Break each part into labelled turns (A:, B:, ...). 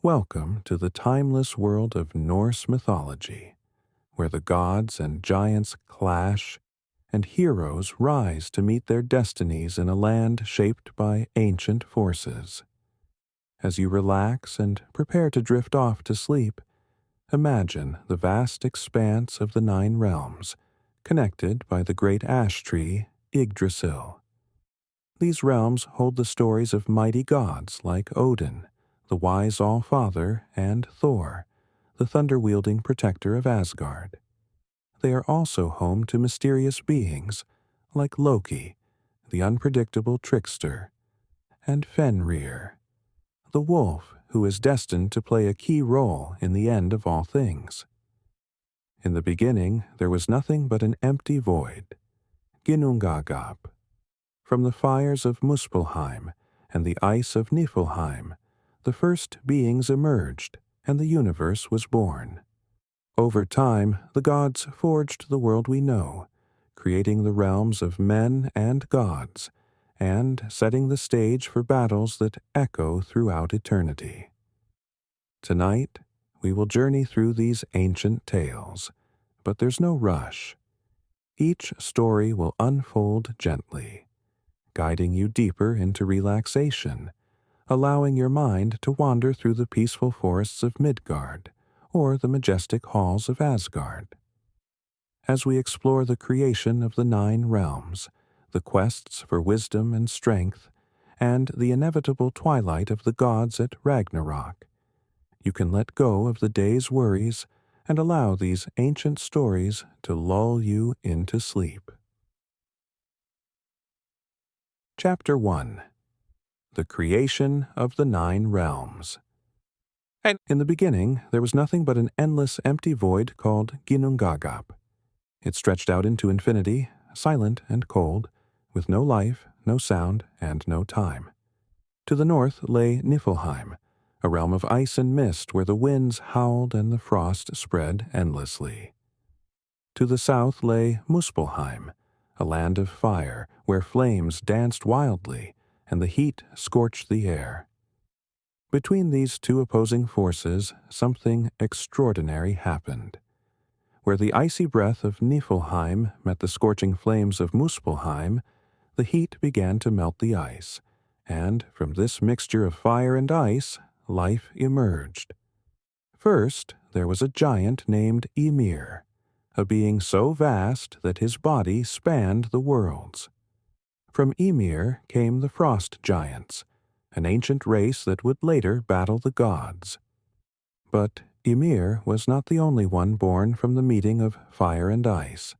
A: Welcome to the timeless world of Norse mythology, where the gods and giants clash and heroes rise to meet their destinies in a land shaped by ancient forces. As you relax and prepare to drift off to sleep, imagine the vast expanse of the Nine Realms, connected by the great ash tree Yggdrasil. These realms hold the stories of mighty gods like Odin, the wise All-Father, and Thor, the thunder-wielding protector of Asgard. They are also home to mysterious beings like Loki, the unpredictable trickster, and Fenrir, the wolf who is destined to play a key role in the end of all things. In the beginning, there was nothing but an empty void, Ginnungagap. From the fires of Muspelheim and the ice of Niflheim, the first beings emerged, and the universe was born. Over time, the gods forged the world we know, creating the realms of men and gods, and setting the stage for battles that echo throughout eternity. Tonight, we will journey through these ancient tales, but there's no rush. Each story will unfold gently, guiding you deeper into relaxation, allowing your mind to wander through the peaceful forests of Midgard or the majestic halls of Asgard. As we explore the creation of the Nine Realms, the quests for wisdom and strength, and the inevitable twilight of the gods at Ragnarok, you can let go of the day's worries and allow these ancient stories to lull you into sleep. Chapter 1. The Creation of the Nine Realms. And in the beginning, there was nothing but an endless empty void called Ginnungagap. It stretched out into infinity, silent and cold, with no life, no sound, and no time. To the north lay Niflheim, a realm of ice and mist where the winds howled and the frost spread endlessly. To the south lay Muspelheim, a land of fire where flames danced wildly and the heat scorched the air. Between these two opposing forces, something extraordinary happened. Where the icy breath of Niflheim met the scorching flames of Muspelheim, the heat began to melt the ice, and from this mixture of fire and ice, life emerged. First, there was a giant named Ymir, a being so vast that his body spanned the worlds. From Ymir came the Frost Giants, an ancient race that would later battle the gods. But Ymir was not the only one born from the meeting of fire and ice.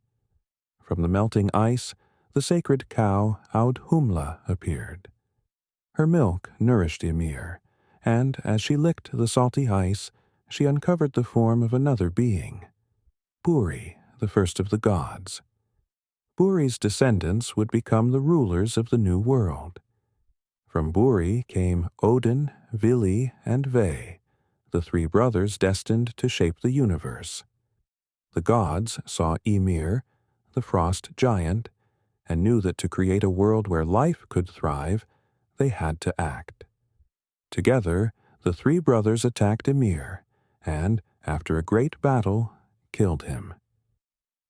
A: From the melting ice, the sacred cow Audhumla appeared. Her milk nourished Ymir, and as she licked the salty ice, she uncovered the form of another being, Buri, the first of the gods. Buri's descendants would become the rulers of the new world. From Buri came Odin, Vili, and Ve, the three brothers destined to shape the universe. The gods saw Ymir, the frost giant, and knew that to create a world where life could thrive, they had to act. Together, the three brothers attacked Ymir, and, after a great battle, killed him.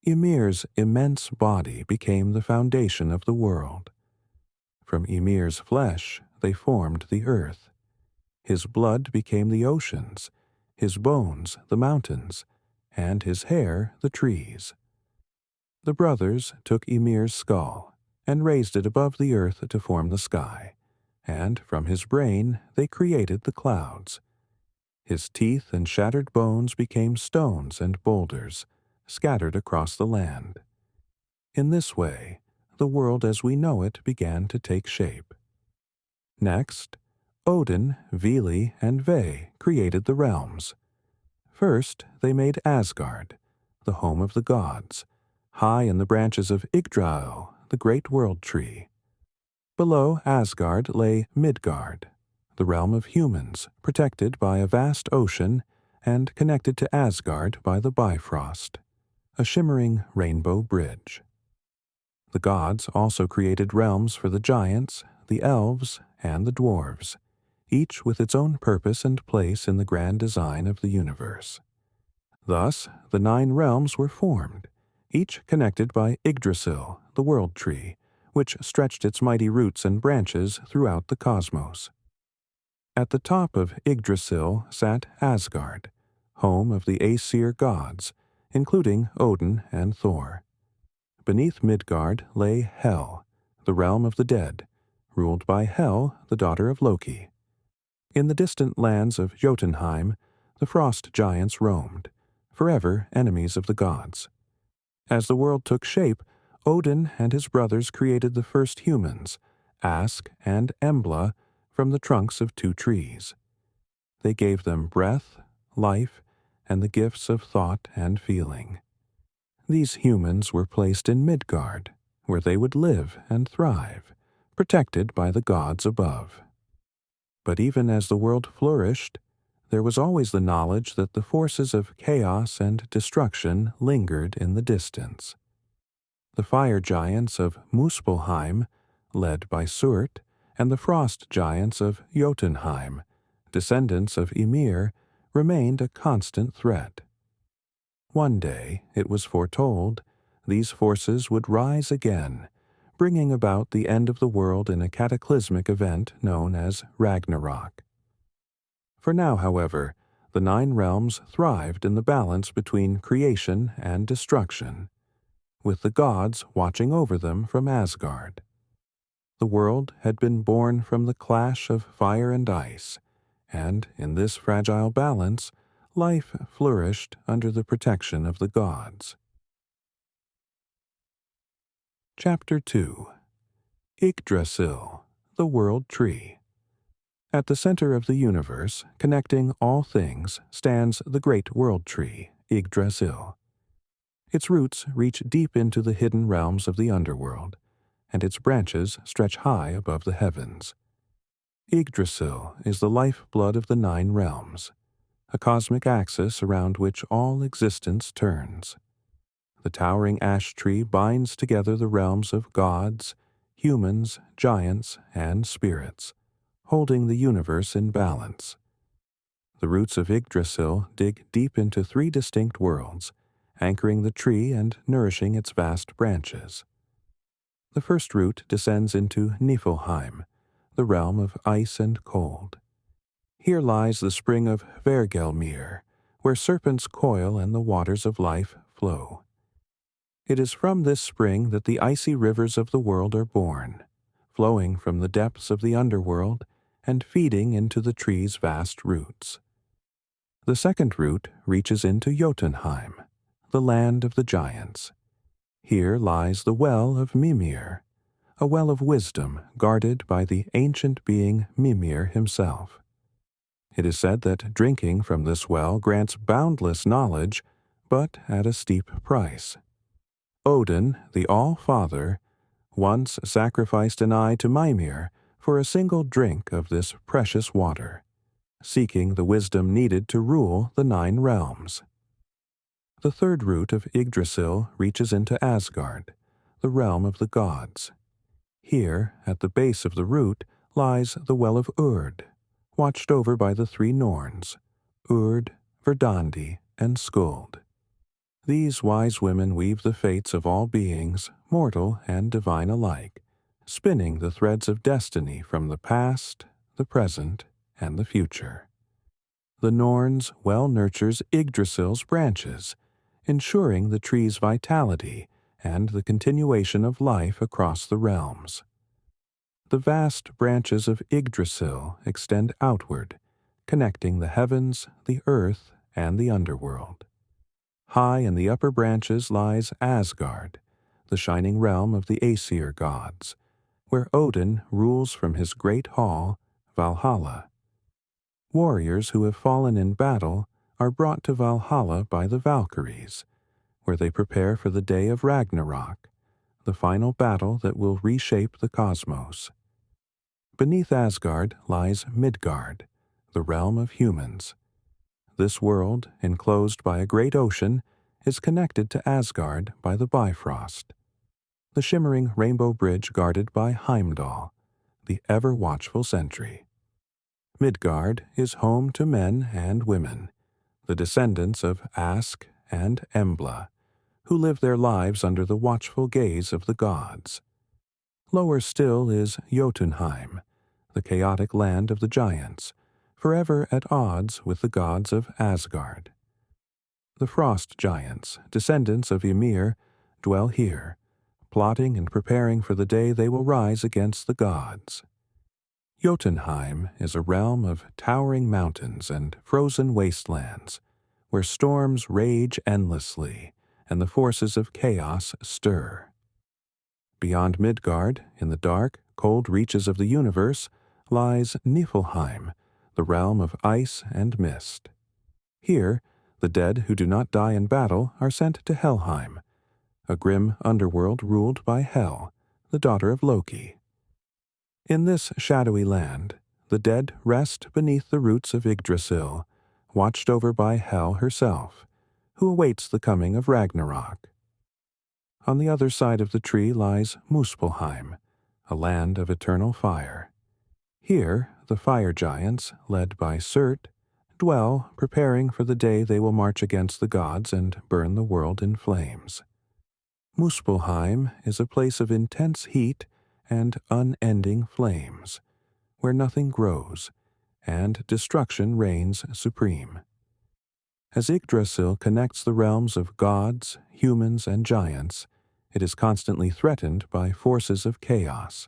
A: Ymir's immense body became the foundation of the world. From Ymir's flesh, they formed the earth. His blood became the oceans, his bones the mountains, and his hair the trees. The brothers took Ymir's skull and raised it above the earth to form the sky, and from his brain they created the clouds. His teeth and shattered bones became stones and boulders, scattered across the land. In this way, the world as we know it began to take shape. Next, Odin, Vili, and Ve created the realms. First, they made Asgard, the home of the gods, high in the branches of Yggdrasil, the great world tree. Below Asgard lay Midgard, the realm of humans, protected by a vast ocean and connected to Asgard by the Bifrost, a shimmering rainbow bridge. The gods also created realms for the giants, the elves, and the dwarves, each with its own purpose and place in the grand design of the universe. Thus, the 9 realms were formed, each connected by Yggdrasil, the world tree, which stretched its mighty roots and branches throughout the cosmos. At the top of Yggdrasil sat Asgard, home of the Aesir gods, including Odin and Thor. Beneath Midgard lay Hel, the realm of the dead, ruled by Hel, the daughter of Loki. In the distant lands of Jotunheim, the frost giants roamed, forever enemies of the gods. As the world took shape, Odin and his brothers created the first humans, Ask and Embla, from the trunks of 2 trees. They gave them breath, life, and the gifts of thought and feeling. These humans were placed in Midgard, where they would live and thrive, protected by the gods above. But even as the world flourished, there was always the knowledge that the forces of chaos and destruction lingered in the distance. The fire giants of Muspelheim, led by Surt, and the frost giants of Jotunheim, descendants of Ymir, remained a constant threat. One day, it was foretold, these forces would rise again, bringing about the end of the world in a cataclysmic event known as Ragnarok. For now, however, the 9 realms thrived in the balance between creation and destruction, with the gods watching over them from Asgard. The world had been born from the clash of fire and ice, and in this fragile balance, life flourished under the protection of the gods. Chapter 2. Yggdrasil, the World Tree. At the center of the universe, connecting all things, stands the great world tree, Yggdrasil. Its roots reach deep into the hidden realms of the underworld, and its branches stretch high above the heavens. Yggdrasil is the lifeblood of the 9 realms, a cosmic axis around which all existence turns. The towering ash tree binds together the realms of gods, humans, giants, and spirits, holding the universe in balance. The roots of Yggdrasil dig deep into 3 distinct worlds, anchoring the tree and nourishing its vast branches. The first root descends into Niflheim, the realm of ice and cold. Here lies the spring of Hvergelmir, where serpents coil and the waters of life flow. It is from this spring that the icy rivers of the world are born, flowing from the depths of the underworld and feeding into the tree's vast roots. The second root reaches into Jotunheim, the land of the giants. Here lies the well of Mimir, a well of wisdom guarded by the ancient being Mimir himself. It is said that drinking from this well grants boundless knowledge, but at a steep price. Odin, the All-Father, once sacrificed an eye to Mimir for a single drink of this precious water, seeking the wisdom needed to rule the 9 realms. The third root of Yggdrasil reaches into Asgard, the realm of the gods. Here, at the base of the root, lies the well of Urd, watched over by the 3 Norns, Urd, Verdandi, and Skuld. These wise women weave the fates of all beings, mortal and divine alike, spinning the threads of destiny from the past, the present, and the future. The Norns well nurtures Yggdrasil's branches, ensuring the tree's vitality and the continuation of life across the realms. The vast branches of Yggdrasil extend outward, connecting the heavens, the earth, and the underworld. High in the upper branches lies Asgard, the shining realm of the Aesir gods, where Odin rules from his great hall, Valhalla. Warriors who have fallen in battle are brought to Valhalla by the Valkyries, where they prepare for the day of Ragnarok, the final battle that will reshape the cosmos. Beneath Asgard lies Midgard, the realm of humans. This world, enclosed by a great ocean, is connected to Asgard by the Bifrost, the shimmering rainbow bridge guarded by Heimdall, the ever-watchful sentry. Midgard is home to men and women, the descendants of Ask and Embla, who live their lives under the watchful gaze of the gods. Lower still is Jotunheim, the chaotic land of the giants, forever at odds with the gods of Asgard. The frost giants, descendants of Ymir, dwell here, plotting and preparing for the day they will rise against the gods. Jotunheim is a realm of towering mountains and frozen wastelands, where storms rage endlessly and the forces of chaos stir. Beyond Midgard, in the dark, cold reaches of the universe, lies Niflheim, the realm of ice and mist. Here, the dead who do not die in battle are sent to Helheim, a grim underworld ruled by Hel, the daughter of Loki. In this shadowy land, the dead rest beneath the roots of Yggdrasil, watched over by Hel herself, who awaits the coming of Ragnarok. On the other side of the tree lies Muspelheim, a land of eternal fire. Here, the fire giants, led by Surt, dwell, preparing for the day they will march against the gods and burn the world in flames. Muspelheim is a place of intense heat and unending flames, where nothing grows, and destruction reigns supreme. As Yggdrasil connects the realms of gods, humans, and giants, it is constantly threatened by forces of chaos.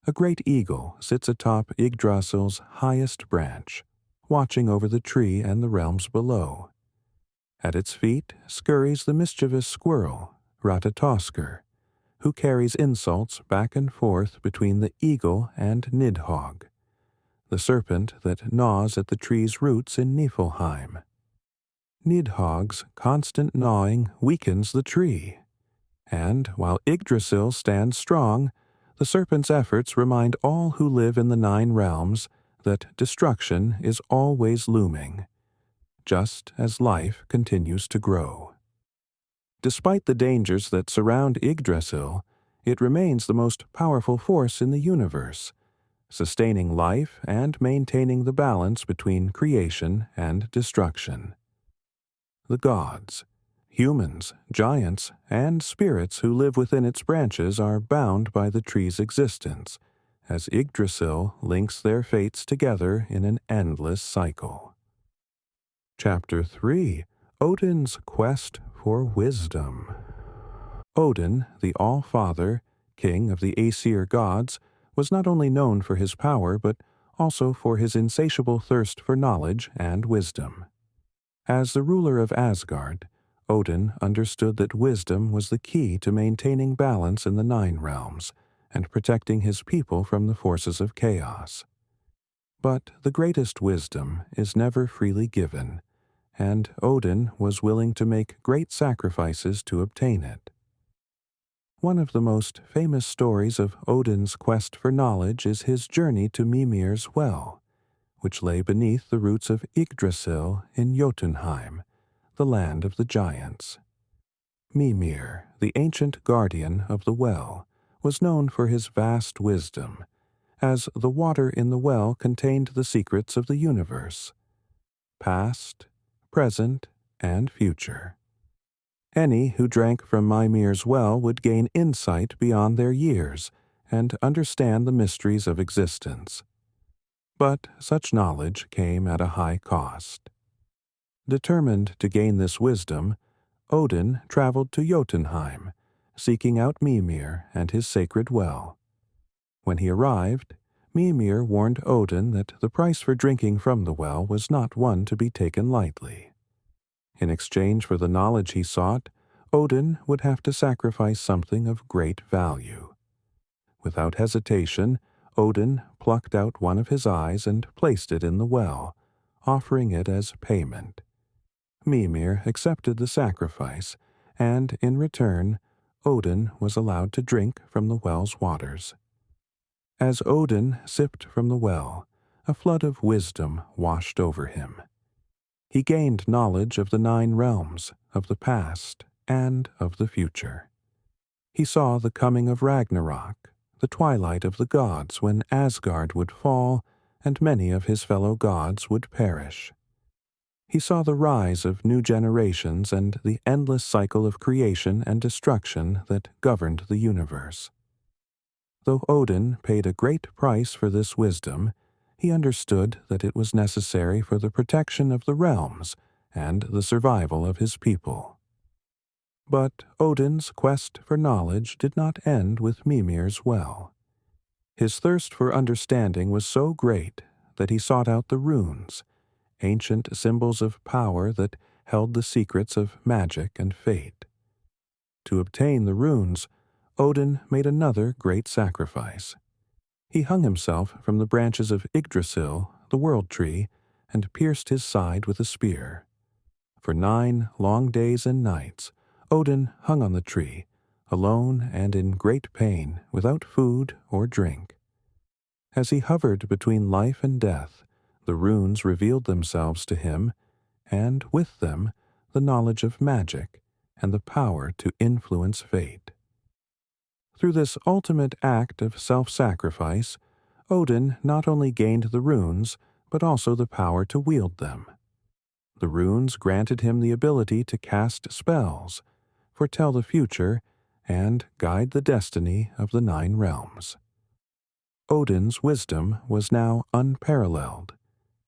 A: A great eagle sits atop Yggdrasil's highest branch, watching over the tree and the realms below. At its feet scurries the mischievous squirrel, Ratatoskr, who carries insults back and forth between the eagle and Nidhogg, the serpent that gnaws at the tree's roots in Niflheim. Nidhogg's constant gnawing weakens the tree, and while Yggdrasil stands strong, the serpent's efforts remind all who live in the 9 realms that destruction is always looming, just as life continues to grow. Despite the dangers that surround Yggdrasil, it remains the most powerful force in the universe, sustaining life and maintaining the balance between creation and destruction. The gods, humans, giants, and spirits who live within its branches are bound by the tree's existence, as Yggdrasil links their fates together in an endless cycle. Chapter 3: Odin's Quest for Wisdom. Odin, the All-Father, king of the Aesir gods, was not only known for his power but also for his insatiable thirst for knowledge and wisdom. As the ruler of Asgard, Odin understood that wisdom was the key to maintaining balance in the 9 realms and protecting his people from the forces of chaos. But the greatest wisdom is never freely given, and Odin was willing to make great sacrifices to obtain it. One of the most famous stories of Odin's quest for knowledge is his journey to Mimir's well, which lay beneath the roots of Yggdrasil in Jotunheim, the land of the giants. Mimir, the ancient guardian of the well, was known for his vast wisdom, as the water in the well contained the secrets of the universe, past, present, and future. Any who drank from Mimir's well would gain insight beyond their years and understand the mysteries of existence. But such knowledge came at a high cost. Determined to gain this wisdom, Odin traveled to Jotunheim, seeking out Mimir and his sacred well. When he arrived, Mimir warned Odin that the price for drinking from the well was not one to be taken lightly. In exchange for the knowledge he sought, Odin would have to sacrifice something of great value. Without hesitation, Odin plucked out one of his eyes and placed it in the well, offering it as payment. Mimir accepted the sacrifice, and in return, Odin was allowed to drink from the well's waters. As Odin sipped from the well, a flood of wisdom washed over him. He gained knowledge of the 9 realms, of the past, and of the future. He saw the coming of Ragnarok, the twilight of the gods when Asgard would fall and many of his fellow gods would perish. He saw the rise of new generations and the endless cycle of creation and destruction that governed the universe. Though Odin paid a great price for this wisdom, he understood that it was necessary for the protection of the realms and the survival of his people. But Odin's quest for knowledge did not end with Mimir's well. His thirst for understanding was so great that he sought out the runes, ancient symbols of power that held the secrets of magic and fate. To obtain the runes, Odin made another great sacrifice. He hung himself from the branches of Yggdrasil, the world tree, and pierced his side with a spear. For 9 long days and nights, Odin hung on the tree, alone and in great pain, without food or drink. As he hovered between life and death, the runes revealed themselves to him, and with them the knowledge of magic and the power to influence fate. Through this ultimate act of self-sacrifice, Odin not only gained the runes, but also the power to wield them. The runes granted him the ability to cast spells, foretell the future, and guide the destiny of the 9 realms. Odin's wisdom was now unparalleled,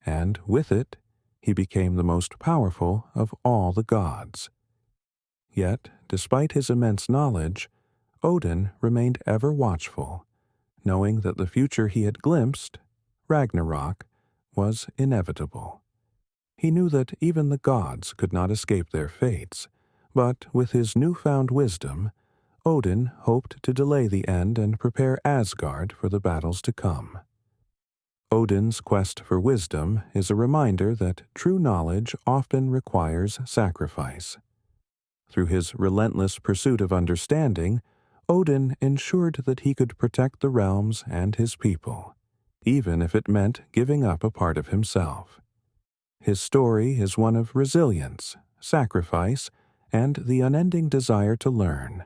A: and with it, he became the most powerful of all the gods. Yet, despite his immense knowledge, Odin remained ever watchful, knowing that the future he had glimpsed, Ragnarok, was inevitable. He knew that even the gods could not escape their fates, but with his newfound wisdom, Odin hoped to delay the end and prepare Asgard for the battles to come. Odin's quest for wisdom is a reminder that true knowledge often requires sacrifice. Through his relentless pursuit of understanding, Odin ensured that he could protect the realms and his people, even if it meant giving up a part of himself. His story is one of resilience, sacrifice, and the unending desire to learn,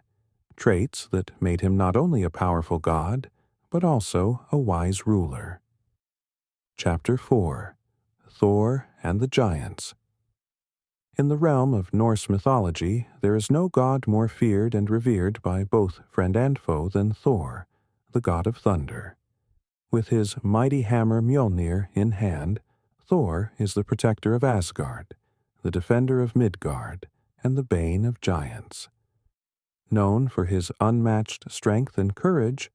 A: traits that made him not only a powerful god, but also a wise ruler. Chapter 4: Thor and the Giants. In the realm of Norse mythology, there is no god more feared and revered by both friend and foe than Thor, the god of thunder. With his mighty hammer Mjolnir in hand, Thor is the protector of Asgard, the defender of Midgard, and the bane of giants. Known for his unmatched strength and courage,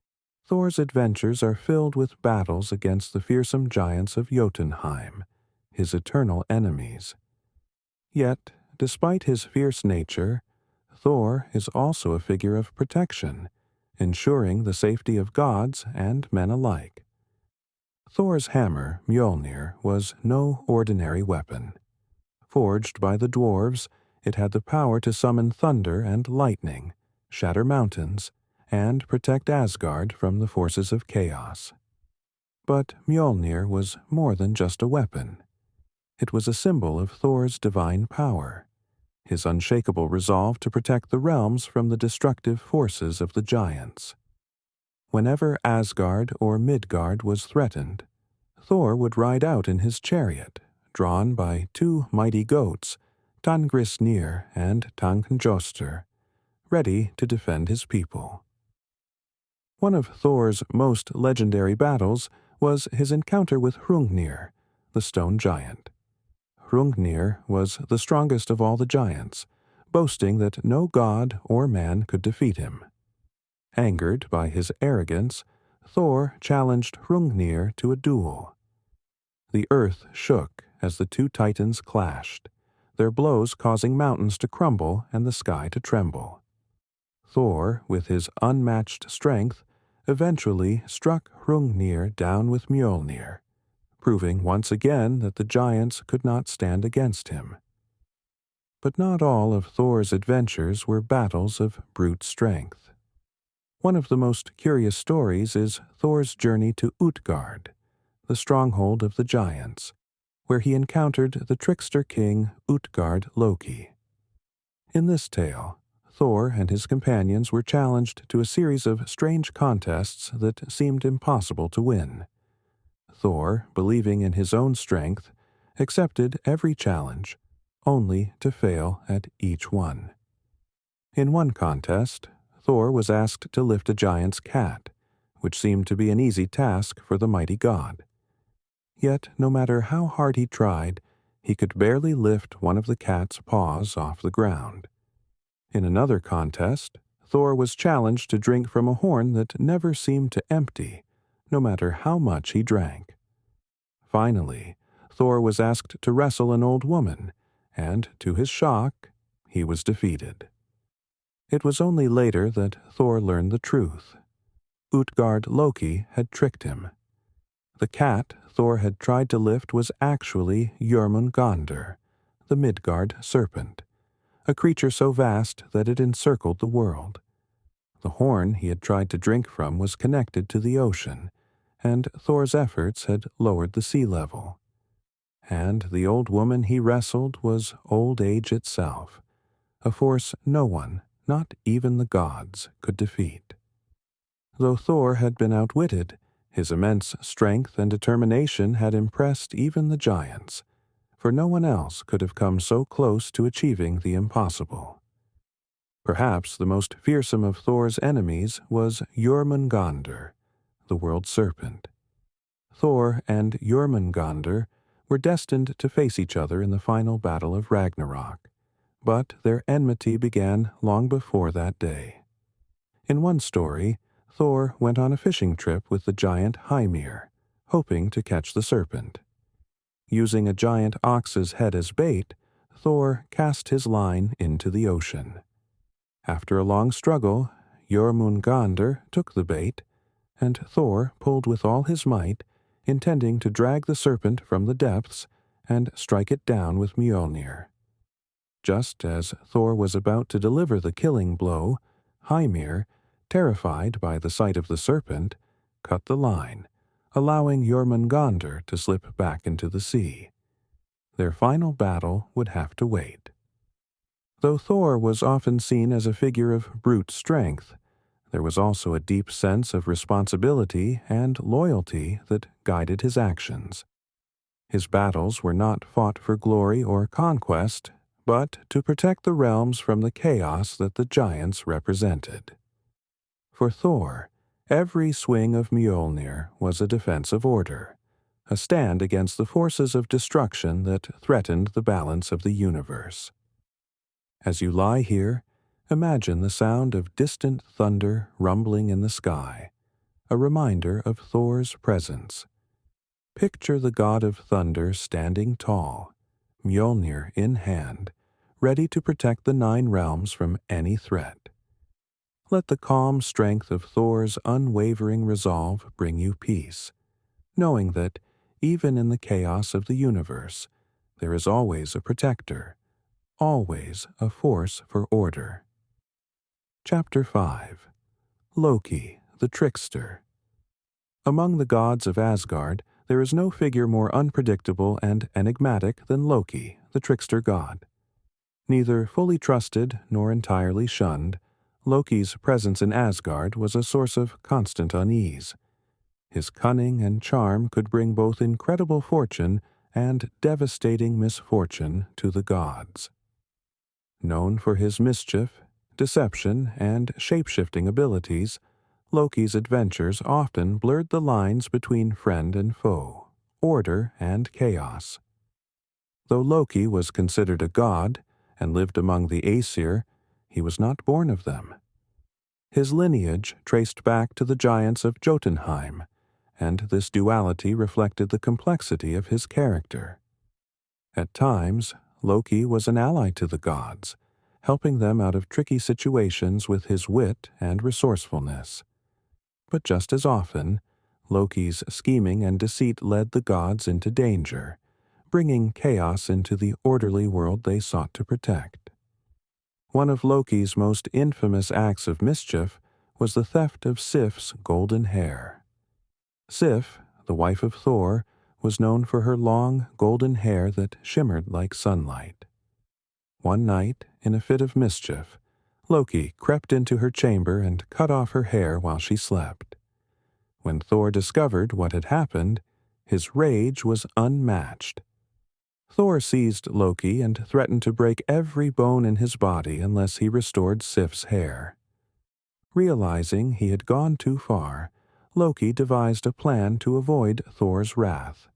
A: Thor's adventures are filled with battles against the fearsome giants of Jotunheim, his eternal enemies. Yet, despite his fierce nature, Thor is also a figure of protection, ensuring the safety of gods and men alike. Thor's hammer, Mjolnir, was no ordinary weapon. Forged by the dwarves, it had the power to summon thunder and lightning, shatter mountains, and protect Asgard from the forces of chaos. But Mjolnir was more than just a weapon. It was a symbol of Thor's divine power, his unshakable resolve to protect the realms from the destructive forces of the giants. Whenever Asgard or Midgard was threatened, Thor would ride out in his chariot, drawn by 2 mighty goats, Tangrisnir and Tangnjoster, ready to defend his people. One of Thor's most legendary battles was his encounter with Hrungnir, the stone giant. Hrungnir was the strongest of all the giants, boasting that no god or man could defeat him. Angered by his arrogance, Thor challenged Hrungnir to a duel. The earth shook as the 2 titans clashed, their blows causing mountains to crumble and the sky to tremble. Thor, with his unmatched strength, eventually struck Hrungnir down with Mjolnir, proving once again that the giants could not stand against him. But not all of Thor's adventures were battles of brute strength. One of the most curious stories is Thor's journey to Utgard, the stronghold of the giants, where he encountered the trickster king Utgard Loki. In this tale, Thor and his companions were challenged to a series of strange contests that seemed impossible to win. Thor, believing in his own strength, accepted every challenge, only to fail at each one. In one contest, Thor was asked to lift a giant's cat, which seemed to be an easy task for the mighty god. Yet, no matter how hard he tried, he could barely lift one of the cat's paws off the ground. In another contest, Thor was challenged to drink from a horn that never seemed to empty, no matter how much he drank. Finally, Thor was asked to wrestle an old woman, and, to his shock, he was defeated. It was only later that Thor learned the truth. Utgard Loki had tricked him. The cat Thor had tried to lift was actually Jormungandr, the Midgard serpent, a creature so vast that it encircled the world. The horn he had tried to drink from was connected to the ocean, and Thor's efforts had lowered the sea level. And the old woman he wrestled was old age itself, a force no one, not even the gods, could defeat. Though Thor had been outwitted, his immense strength and determination had impressed even the giants, for no one else could have come so close to achieving the impossible. Perhaps the most fearsome of Thor's enemies was Jormungandr, the world serpent. Thor and Jormungandr were destined to face each other in the final battle of Ragnarok, but their enmity began long before that day. In one story, Thor went on a fishing trip with the giant Hymir, hoping to catch the serpent. Using a giant ox's head as bait, Thor cast his line into the ocean. After a long struggle, Jormungandr took the bait, and Thor pulled with all his might, intending to drag the serpent from the depths and strike it down with Mjolnir. Just as Thor was about to deliver the killing blow, Hymir, terrified by the sight of the serpent, cut the line, allowing Jormungandr to slip back into the sea. Their final battle would have to wait. Though Thor was often seen as a figure of brute strength, there was also a deep sense of responsibility and loyalty that guided his actions. His battles were not fought for glory or conquest, but to protect the realms from the chaos that the giants represented. For Thor, every swing of Mjolnir was a defensive order, a stand against the forces of destruction that threatened the balance of the universe. As you lie here, imagine the sound of distant thunder rumbling in the sky, a reminder of Thor's presence. Picture the god of thunder standing tall, Mjolnir in hand, ready to protect the 9 realms from any threat. Let the calm strength of Thor's unwavering resolve bring you peace, knowing that, even in the chaos of the universe, there is always a protector, always a force for order. Chapter 5. Loki, the Trickster. Among the gods of Asgard, there is no figure more unpredictable and enigmatic than Loki, the trickster god. Neither fully trusted nor entirely shunned, Loki's presence in Asgard was a source of constant unease. His cunning and charm could bring both incredible fortune and devastating misfortune to the gods. Known for his mischief, deception, and shape-shifting abilities, Loki's adventures often blurred the lines between friend and foe, order and chaos. Though Loki was considered a god and lived among the Aesir, he was not born of them. His lineage traced back to the giants of Jotunheim, and this duality reflected the complexity of his character. At times, Loki was an ally to the gods, helping them out of tricky situations with his wit and resourcefulness. But just as often, Loki's scheming and deceit led the gods into danger, bringing chaos into the orderly world they sought to protect. One of Loki's most infamous acts of mischief was the theft of Sif's golden hair. Sif, the wife of Thor, was known for her long, golden hair that shimmered like sunlight. One night, in a fit of mischief, Loki crept into her chamber and cut off her hair while she slept. When Thor discovered what had happened, His rage was unmatched. Thor seized Loki and threatened to break every bone in his body unless he restored Sif's hair. Realizing he had gone too far, Loki devised a plan to avoid Thor's wrath.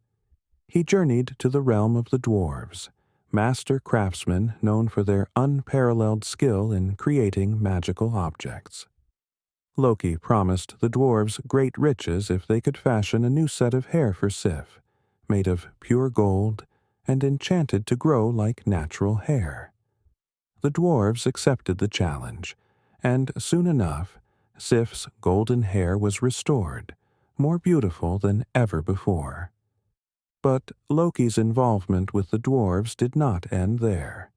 A: He journeyed to the realm of the dwarves, master craftsmen known for their unparalleled skill in creating magical objects. Loki promised the dwarves great riches if they could fashion a new set of hair for Sif, made of pure gold and enchanted to grow like natural hair. The dwarves accepted the challenge, and soon enough, Sif's golden hair was restored, more beautiful than ever before. But Loki's involvement with the dwarves did not end there.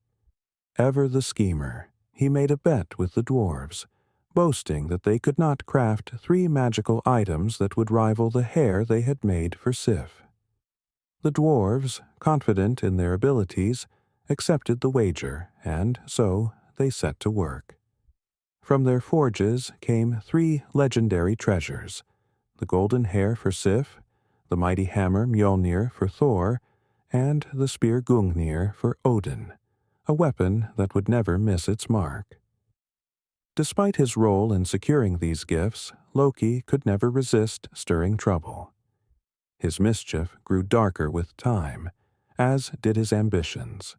A: Ever the schemer, he made a bet with the dwarves, boasting that they could not craft 3 magical items that would rival the hair they had made for Sif. The dwarves, confident in their abilities, accepted the wager, and so they set to work. From their forges came 3 legendary treasures: the golden hair for Sif, the mighty hammer Mjolnir for Thor, and the spear Gungnir for Odin, a weapon that would never miss its mark. Despite his role in securing these gifts, Loki could never resist stirring trouble. His mischief grew darker with time, as did his ambitions.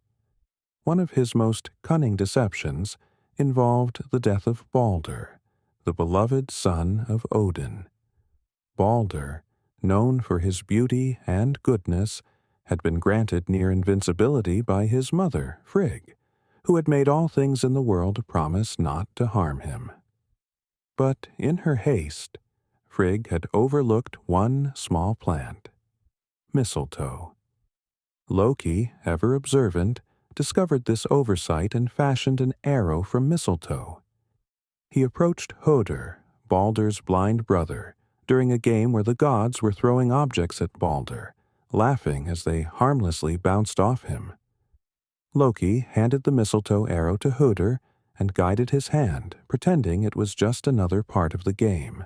A: One of his most cunning deceptions involved the death of Balder, the beloved son of Odin. Balder, known for his beauty and goodness, had been granted near invincibility by his mother, Frigg, who had made all things in the world promise not to harm him. But in her haste, Frigg had overlooked one small plant: mistletoe. Loki, ever observant, discovered this oversight and fashioned an arrow from mistletoe. He approached Hoder, Balder's blind brother, during a game where the gods were throwing objects at Balder, laughing as they harmlessly bounced off him. Loki handed the mistletoe arrow to Hoder and guided his hand, pretending it was just another part of the game.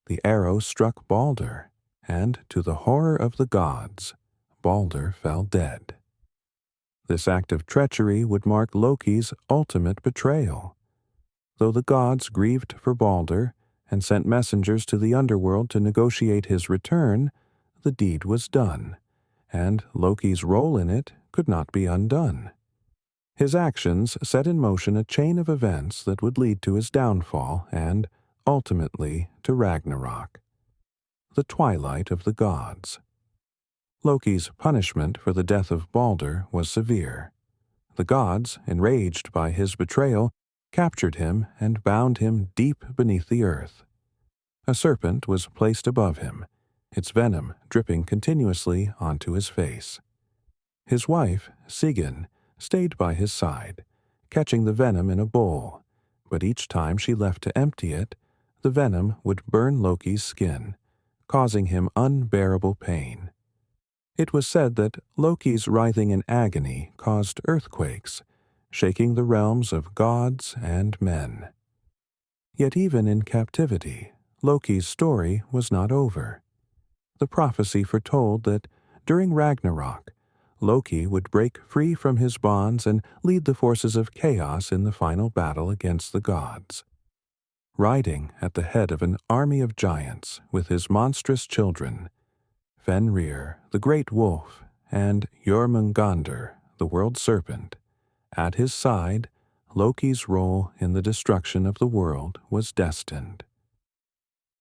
A: The arrow struck Balder, and to the horror of the gods, Balder fell dead. This act of treachery would mark Loki's ultimate betrayal. Though the gods grieved for Balder and sent messengers to the underworld to negotiate his return, the deed was done, and Loki's role in it could not be undone. His actions set in motion a chain of events that would lead to his downfall and, ultimately, to Ragnarok, the twilight of the gods. Loki's punishment for the death of Balder was severe. The gods, enraged by his betrayal, captured him and bound him deep beneath the earth. A serpent was placed above him, its venom dripping continuously onto his face. His wife, Sigyn, stayed by his side, catching the venom in a bowl, but each time she left to empty it, the venom would burn Loki's skin, causing him unbearable pain. It was said that Loki's writhing in agony caused earthquakes, shaking the realms of gods and men. Yet even in captivity, Loki's story was not over. The prophecy foretold that during Ragnarok, Loki would break free from his bonds and lead the forces of chaos in the final battle against the gods. Riding at the head of an army of giants with his monstrous children, Fenrir, the great wolf, and Jormungandr, the world serpent, at his side, Loki's role in the destruction of the world was destined.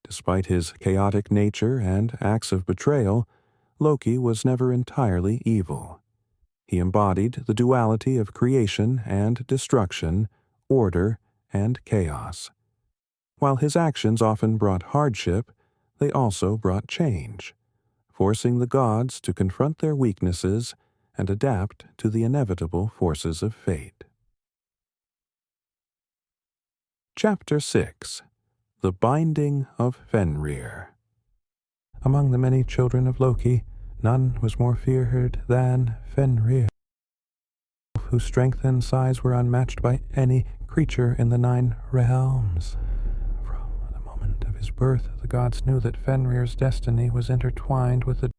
A: Despite his chaotic nature and acts of betrayal, Loki was never entirely evil. He embodied the duality of creation and destruction, order and chaos. While his actions often brought hardship, they also brought change, forcing the gods to confront their weaknesses and adapt to the inevitable forces of fate. Chapter 6: The Binding of Fenrir. Among the many children of Loki, none was more feared than Fenrir, whose strength and size were unmatched by any creature in the 9 realms. From the moment of his birth, the gods knew that Fenrir's destiny was intertwined with the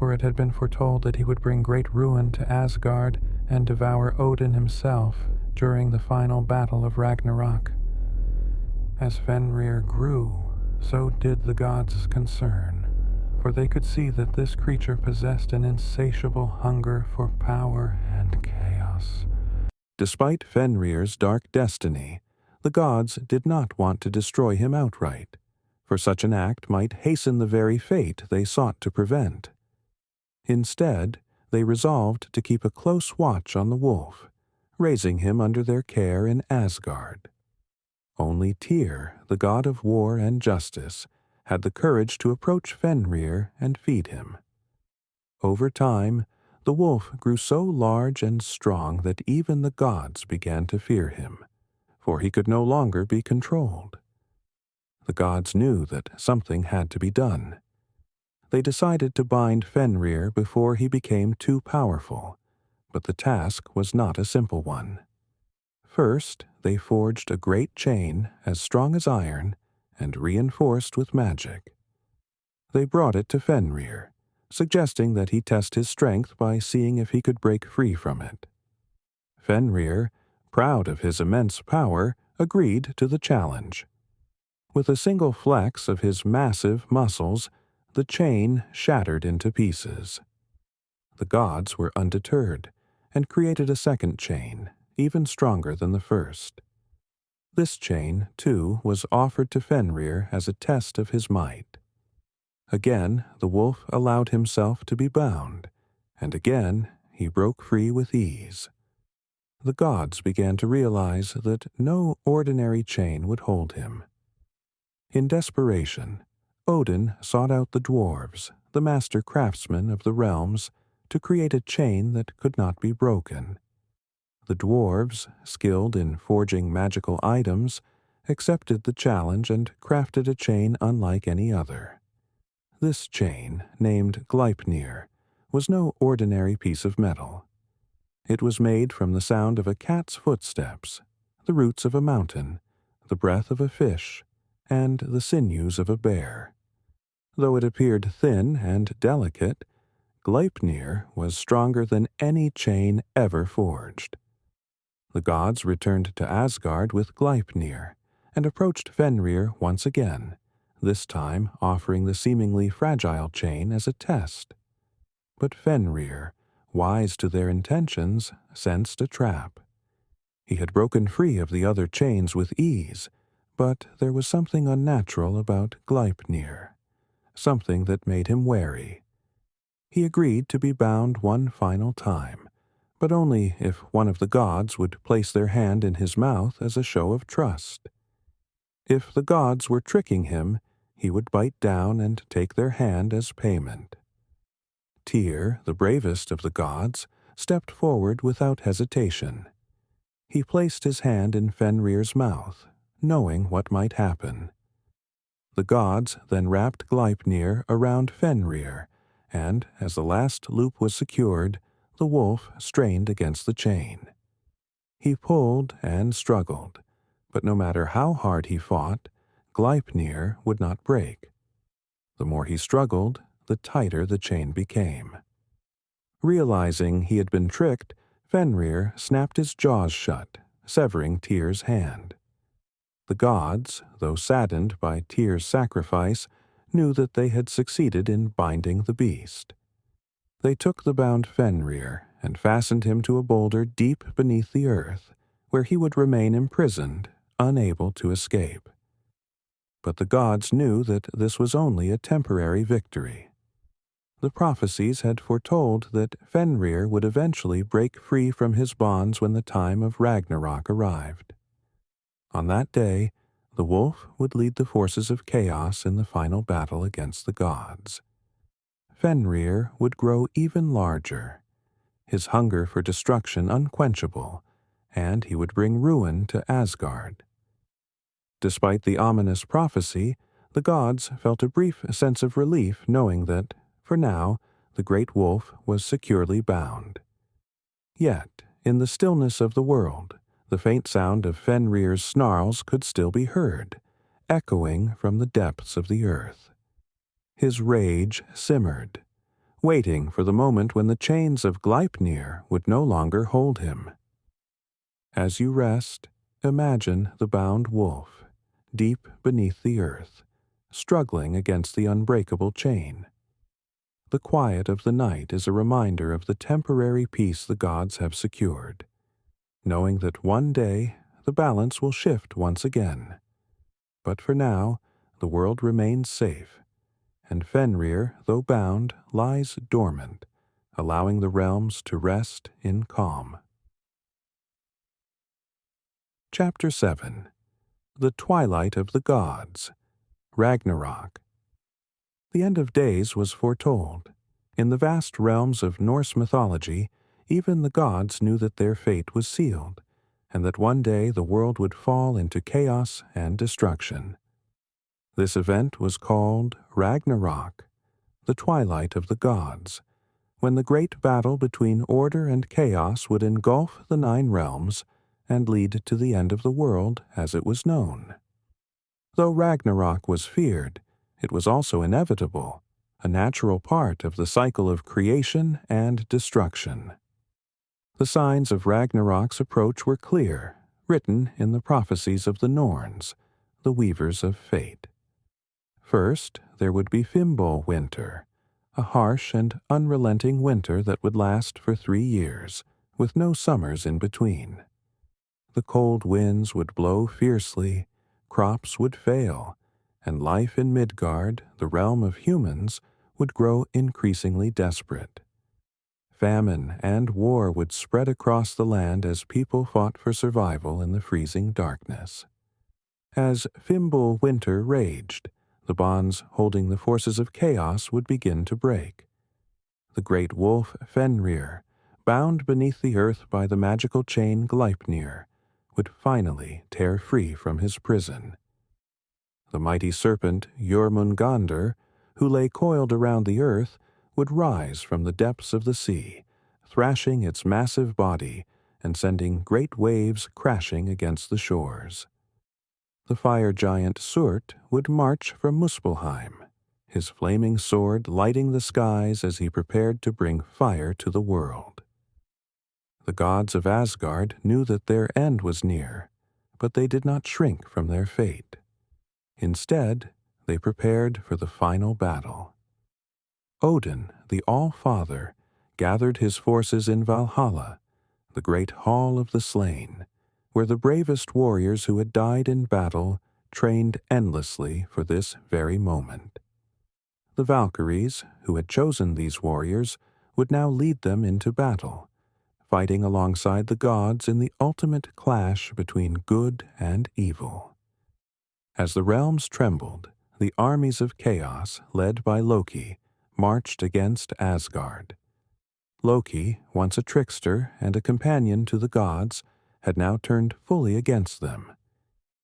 A: for it had been foretold that he would bring great ruin to Asgard and devour Odin himself during the final battle of Ragnarok. As Fenrir grew, so did the gods' concern, for they could see that this creature possessed an insatiable hunger for power and chaos. Despite Fenrir's dark destiny, the gods did not want to destroy him outright, for such an act might hasten the very fate they sought to prevent. Instead, they resolved to keep a close watch on the wolf, raising him under their care in Asgard. Only Tyr, the god of war and justice, had the courage to approach Fenrir and feed him. Over time, the wolf grew so large and strong that even the gods began to fear him, for he could no longer be controlled. The gods knew that something had to be done. They decided to bind Fenrir before he became too powerful, but the task was not a simple one. First, they forged a great chain as strong as iron and reinforced with magic. They brought it to Fenrir, suggesting that he test his strength by seeing if he could break free from it. Fenrir, proud of his immense power, agreed to the challenge. With a single flex of his massive muscles, the chain shattered into pieces. The gods were undeterred and created a second chain, even stronger than the first. This chain, too, was offered to Fenrir as a test of his might. Again, the wolf allowed himself to be bound, and again he broke free with ease. The gods began to realize that no ordinary chain would hold him. In desperation, Odin sought out the dwarves, the master craftsmen of the realms, to create a chain that could not be broken. The dwarves, skilled in forging magical items, accepted the challenge and crafted a chain unlike any other. This chain, named Gleipnir, was no ordinary piece of metal. It was made from the sound of a cat's footsteps, the roots of a mountain, the breath of a fish, and the sinews of a bear. Though it appeared thin and delicate, Gleipnir was stronger than any chain ever forged. The gods returned to Asgard with Gleipnir and approached Fenrir once again, this time offering the seemingly fragile chain as a test. But Fenrir, wise to their intentions, sensed a trap. He had broken free of the other chains with ease, but there was something unnatural about Gleipnir, something that made him wary. He agreed to be bound one final time, but only if one of the gods would place their hand in his mouth as a show of trust. If the gods were tricking him, he would bite down and take their hand as payment. Tyr, the bravest of the gods, stepped forward without hesitation. He placed his hand in Fenrir's mouth, knowing what might happen. The gods then wrapped Gleipnir around Fenrir, and, as the last loop was secured, the wolf strained against the chain. He pulled and struggled, but no matter how hard he fought, Gleipnir would not break. The more he struggled, the tighter the chain became. Realizing he had been tricked, Fenrir snapped his jaws shut, severing Tyr's hand. The gods, though saddened by Tyr's sacrifice, knew that they had succeeded in binding the beast. They took the bound Fenrir and fastened him to a boulder deep beneath the earth, where he would remain imprisoned, unable to escape. But the gods knew that this was only a temporary victory. The prophecies had foretold that Fenrir would eventually break free from his bonds when the time of Ragnarok arrived. On that day, the wolf would lead the forces of chaos in the final battle against the gods. Fenrir would grow even larger, his hunger for destruction unquenchable, and he would bring ruin to Asgard. Despite the ominous prophecy, the gods felt a brief sense of relief knowing that, for now, the great wolf was securely bound. Yet, in the stillness of the world, the faint sound of Fenrir's snarls could still be heard, echoing from the depths of the earth. His rage simmered. waiting for the moment when the chains of Gleipnir would no longer hold him. As you rest, imagine the bound wolf, deep beneath the earth, struggling against the unbreakable chain. The quiet of the night is a reminder of the temporary peace the gods have secured, knowing that one day the balance will shift once again. But for now, the world remains safe, and Fenrir, though bound, lies dormant, allowing the realms to rest in calm. Chapter 7. The Twilight of the Gods, Ragnarok. The end of days was foretold. In the vast realms of Norse mythology, even the gods knew that their fate was sealed, and that one day the world would fall into chaos and destruction. This event was called Ragnarok, the twilight of the gods, when the great battle between order and chaos would engulf the 9 realms and lead to the end of the world as it was known. Though Ragnarok was feared, it was also inevitable, a natural part of the cycle of creation and destruction. The signs of Ragnarok's approach were clear, written in the prophecies of the Norns, the weavers of fate. First, there would be Fimbul winter, a harsh and unrelenting winter that would last for 3 years, with no summers in between. The cold winds would blow fiercely, crops would fail, and life in Midgard, the realm of humans, would grow increasingly desperate. Famine and war would spread across the land as people fought for survival in the freezing darkness. As Fimbul winter raged, the bonds holding the forces of chaos would begin to break. The great wolf Fenrir, bound beneath the earth by the magical chain Gleipnir, would finally tear free from his prison. The mighty serpent Jormungandr, who lay coiled around the earth, would rise from the depths of the sea, thrashing its massive body and sending great waves crashing against the shores. The fire giant Surt would march from Muspelheim, his flaming sword lighting the skies as he prepared to bring fire to the world. The gods of Asgard knew that their end was near, but they did not shrink from their fate. Instead, they prepared for the final battle. Odin, the All-Father, gathered his forces in Valhalla, the great hall of the slain, where the bravest warriors who had died in battle trained endlessly for this very moment. The Valkyries, who had chosen these warriors, would now lead them into battle, fighting alongside the gods in the ultimate clash between good and evil. As the realms trembled, the armies of chaos, led by Loki, marched against Asgard. Loki, once a trickster and a companion to the gods, had now turned fully against them.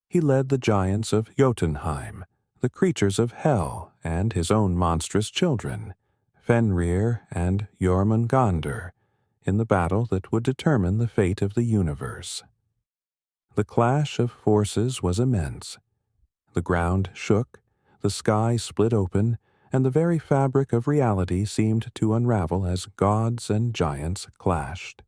A: He led the giants of Jotunheim, the creatures of hell, and his own monstrous children, Fenrir and Jormungandr, in the battle that would determine the fate of the universe. The clash of forces was immense. The ground shook, the sky split open, and the very fabric of reality seemed to unravel as gods and giants clashed.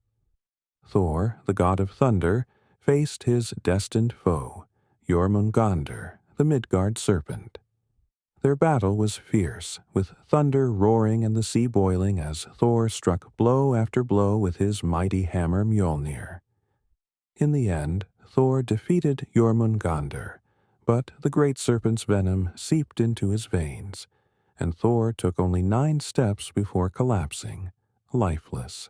A: Thor, the god of thunder, faced his destined foe, Jormungandr, the Midgard serpent. Their battle was fierce, with thunder roaring and the sea boiling as Thor struck blow after blow with his mighty hammer Mjolnir. In the end, Thor defeated Jormungandr, but the great serpent's venom seeped into his veins, and Thor took only 9 steps before collapsing, lifeless.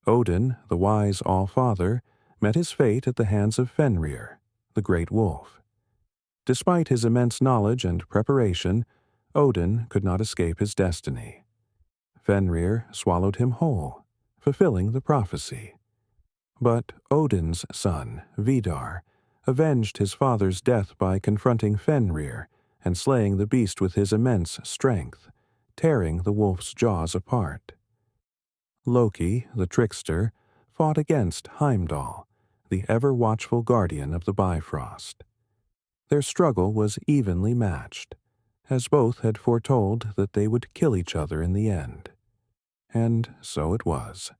A: Odin, the wise All-Father, met his fate at the hands of Fenrir, the great wolf. Despite his immense knowledge and preparation, Odin could not escape his destiny. Fenrir swallowed him whole, fulfilling the prophecy. But Odin's son, Vidar, avenged his father's death by confronting Fenrir and slaying the beast with his immense strength, tearing the wolf's jaws apart. Loki, the trickster, fought against Heimdall, the ever-watchful guardian of the Bifrost. Their struggle was evenly matched, as both had foretold that they would kill each other in the end. and so it was.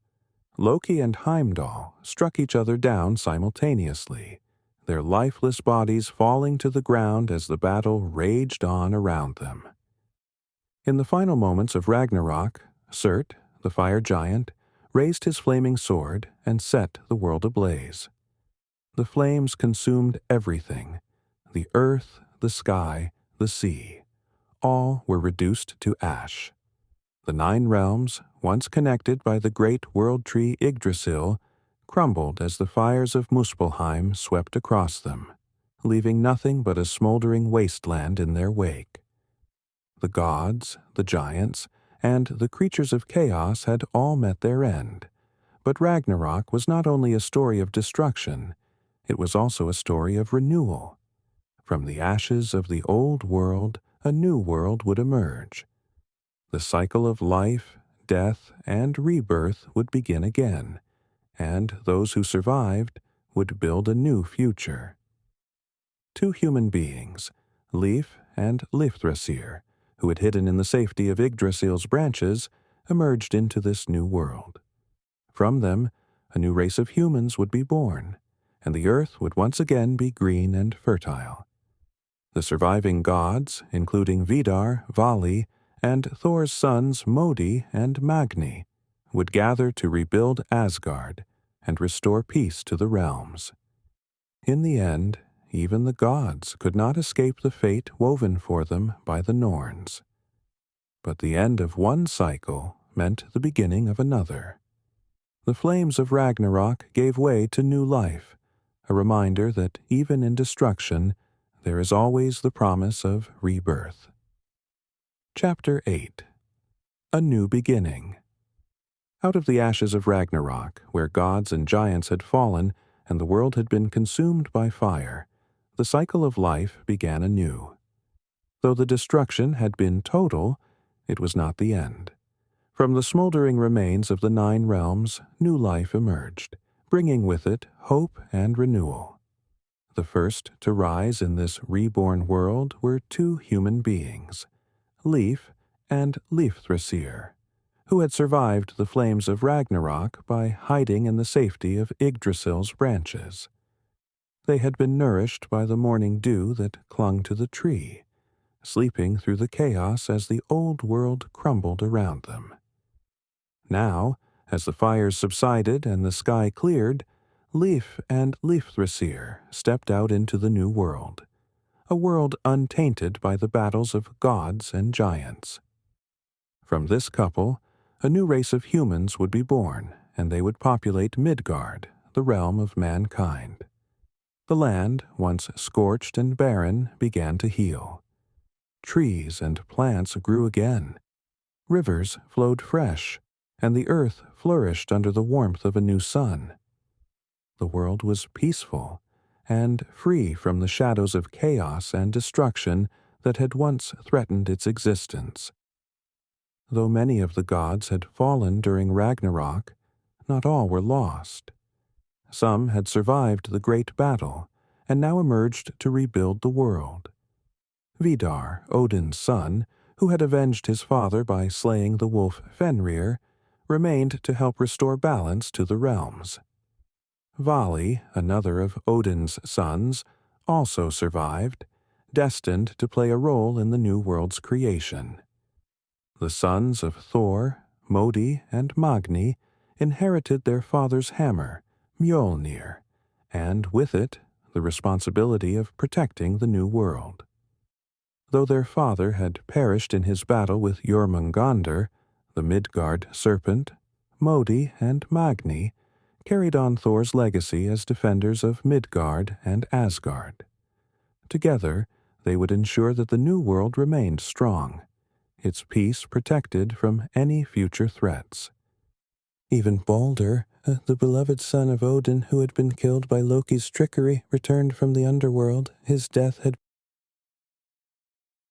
A: Loki and Heimdall struck each other down simultaneously, their lifeless bodies falling to the ground as the battle raged on around them. In the final moments of Ragnarok, Surt, the fire giant, raised his flaming sword and set the world ablaze. The flames consumed everything: the earth, the sky, the sea. All were reduced to ash. The 9 realms, once connected by the great world tree Yggdrasil, crumbled as the fires of Muspelheim swept across them, leaving nothing but a smoldering wasteland in their wake. The gods, the giants, and the creatures of chaos had all met their end, but Ragnarok was not only a story of destruction, it was also a story of renewal. From the ashes of the old world, a new world would emerge. The cycle of life, death, and rebirth would begin again, and those who survived would build a new future. 2 human beings, Leif and Lifthrasir, who had hidden in the safety of Yggdrasil's branches, emerged into this new world. From them, a new race of humans would be born, and the earth would once again be green and fertile. The surviving gods, including Vidar, Vali, and Thor's sons Modi and Magni, would gather to rebuild Asgard and restore peace to the realms. In the end, even the gods could not escape the fate woven for them by the Norns. But the end of one cycle meant the beginning of another. The flames of Ragnarok gave way to new life, a reminder that even in destruction, there is always the promise of rebirth. Chapter 8. A New Beginning. Out of the ashes of Ragnarok, where gods and giants had fallen and the world had been consumed by fire, the cycle of life began anew. Though the destruction had been total, it was not the end. From the smoldering remains of the 9 realms, new life emerged, bringing with it hope and renewal. The first to rise in this reborn world were 2 human beings, Leif and Lifthrasir, who had survived the flames of Ragnarok by hiding in the safety of Yggdrasil's branches. They had been nourished by the morning dew that clung to the tree, sleeping through the chaos as the old world crumbled around them. Now, as the fires subsided and the sky cleared, Leif and Lifthrasir stepped out into the new world, a world untainted by the battles of gods and giants. From this couple, a new race of humans would be born, and they would populate Midgard, the realm of mankind. The land, once scorched and barren, began to heal. Trees and plants grew again. Rivers flowed fresh, and the earth flourished under the warmth of a new sun. The world was peaceful and free from the shadows of chaos and destruction that had once threatened its existence. Though many of the gods had fallen during Ragnarok, not all were lost. Some had survived the great battle and now emerged to rebuild the world. Vidar, Odin's son, who had avenged his father by slaying the wolf Fenrir, remained to help restore balance to the realms. Vali, another of Odin's sons, also survived, destined to play a role in the new world's creation. The sons of Thor, Modi, and Magni inherited their father's hammer, Mjolnir, and with it, the responsibility of protecting the new world. Though their father had perished in his battle with Jormungandr, the Midgard serpent, Modi and Magni carried on Thor's legacy as defenders of Midgard and Asgard. Together, they would ensure that the new world remained strong, its peace protected from any future threats. Even Baldur, the beloved son of Odin who had been killed by Loki's trickery, returned from the underworld. His death had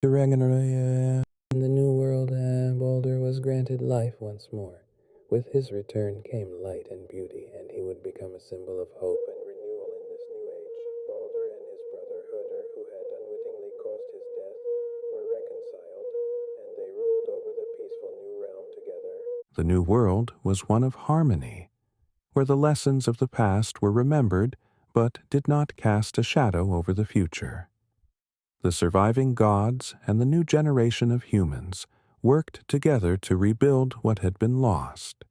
A: Ragnarok. In the new world, Baldur was granted life once more. With his return came light and beauty, and he would become a symbol of hope and renewal in this new age. Baldur and his brother Hoder, who had unwittingly caused his death, were reconciled, and they ruled over the peaceful new realm together. The new world was one of harmony, where the lessons of the past were remembered but did not cast a shadow over the future. The surviving gods and the new generation of humans worked together to rebuild what had been lost.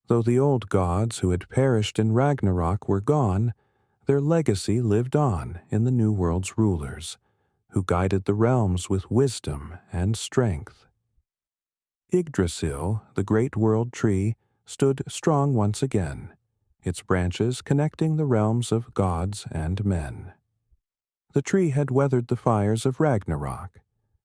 A: Though the old gods who had perished in Ragnarok were gone, their legacy lived on in the new world's rulers, who guided the realms with wisdom and strength. Yggdrasil, the great world tree, stood strong once again, its branches connecting the realms of gods and men. The tree had weathered the fires of Ragnarok,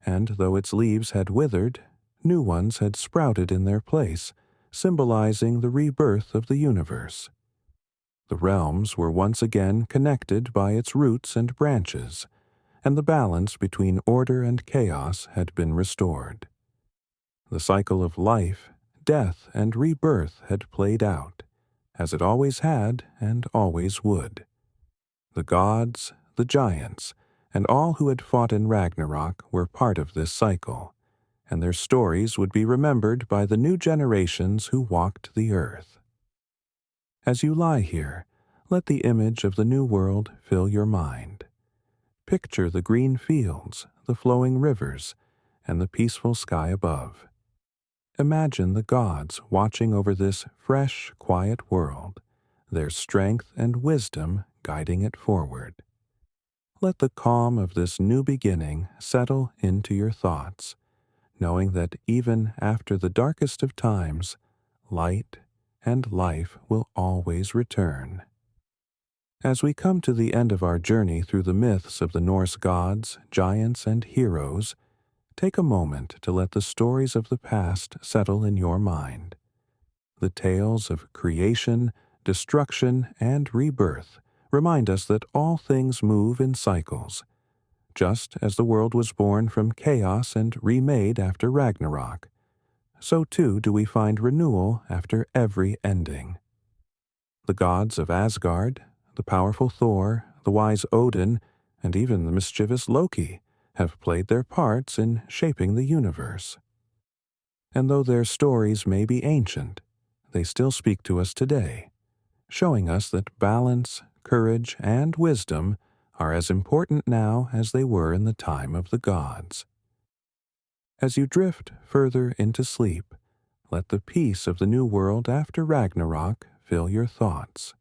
A: and though its leaves had withered, new ones had sprouted in their place, symbolizing the rebirth of the universe. The realms were once again connected by its roots and branches, and the balance between order and chaos had been restored. The cycle of life, death, and rebirth had played out, as it always had and always would. The gods, the giants, and all who had fought in Ragnarok were part of this cycle, and their stories would be remembered by the new generations who walked the earth. As you lie here, let the image of the new world fill your mind. Picture the green fields, the flowing rivers, and the peaceful sky above. Imagine the gods watching over this fresh, quiet world, their strength and wisdom guiding it forward. Let the calm of this new beginning settle into your thoughts, knowing that even after the darkest of times, light and life will always return. As we come to the end of our journey through the myths of the Norse gods, giants, and heroes, take a moment to let the stories of the past settle in your mind. The tales of creation, destruction, and rebirth remind us that all things move in cycles. Just as the world was born from chaos and remade after Ragnarok, so too do we find renewal after every ending. The gods of Asgard, the powerful Thor, the wise Odin, and even the mischievous Loki have played their parts in shaping the universe. And though their stories may be ancient, they still speak to us today, showing us that balance, courage, and wisdom are as important now as they were in the time of the gods. As you drift further into sleep, let the peace of the new world after Ragnarok fill your thoughts.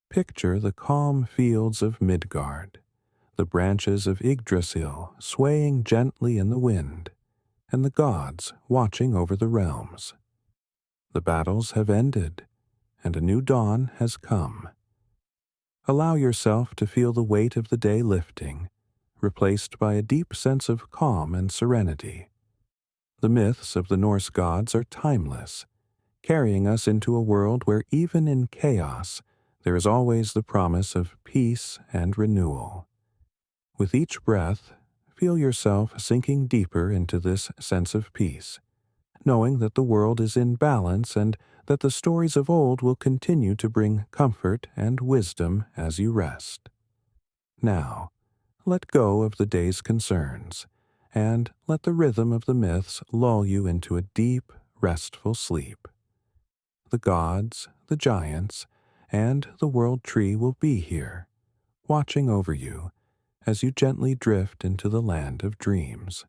A: Picture the calm fields of Midgard, the branches of Yggdrasil swaying gently in the wind, and the gods watching over the realms. The battles have ended, and a new dawn has come. Allow yourself to feel the weight of the day lifting, replaced by a deep sense of calm and serenity. The myths of the Norse gods are timeless, carrying us into a world where even in chaos, there is always the promise of peace and renewal. With each breath, feel yourself sinking deeper into this sense of peace, knowing that the world is in balance and that the stories of old will continue to bring comfort and wisdom as you rest. Now, let go of the day's concerns, and let the rhythm of the myths lull you into a deep, restful sleep. The gods, the giants, and the world tree will be here, watching over you as you gently drift into the land of dreams.